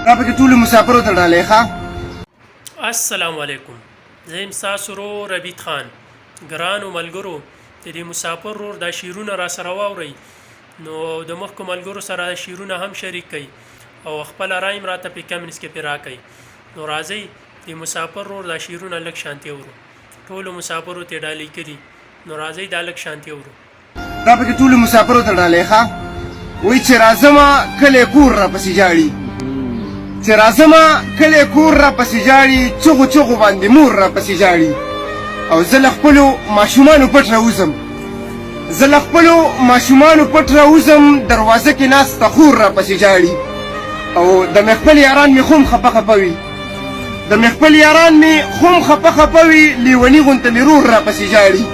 دا پکې ټولو مسافرو ته ډالۍ ښه. السلام علیکم. زه یم ستاسو ورور ربیټ خان. ګرانو ملګرو د دې مسافر ورور دا شعرونه را سره واورئ نو د مخکو ملګرو سره شعرونه هم شریک کړئ او خپل رای هم راته په کمنټس کې راکړئ. نو راځئ د مسافر ورور دا شعرونه لږ شانتي اورو. ټولو مسافرو ته ډالۍ کړي نو راځئ دا لږ شانتي اورو. دا پکې ټولو مسافرو ته ډالۍ ښه. وایي چې راځمه کلی کور راپسې ژاړي، چې راځمه کلی کور راپسې ژاړي، چغو چغو باندې مور راپسې ژاړي. او زه له خپلو ماشومانو پټ راوځم، زه له خپلو ماشومانو پټ راوځم، دروازه کې ناسته خور راپسې ژاړي. او د مې خپل یاران مې خوم خپه خپه وي، د مې خپل یاران مې خوم خپه خپه وي، لیوني غونته مې رور راپسې ژاړي.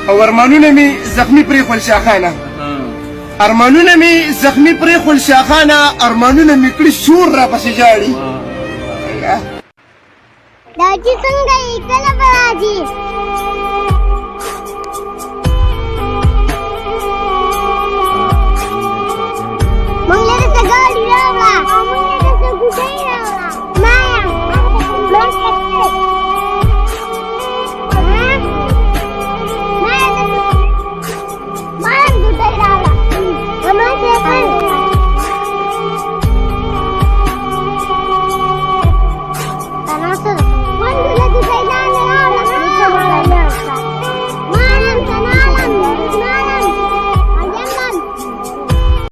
او ارمانونه مې زخمي پرېښول شاخانه، ارمانونه مې زخمي پرېښول شاخانه، ارمانونه مې کړي شور راپسې ژاړي. داجی څنګه یې کله به راځي؟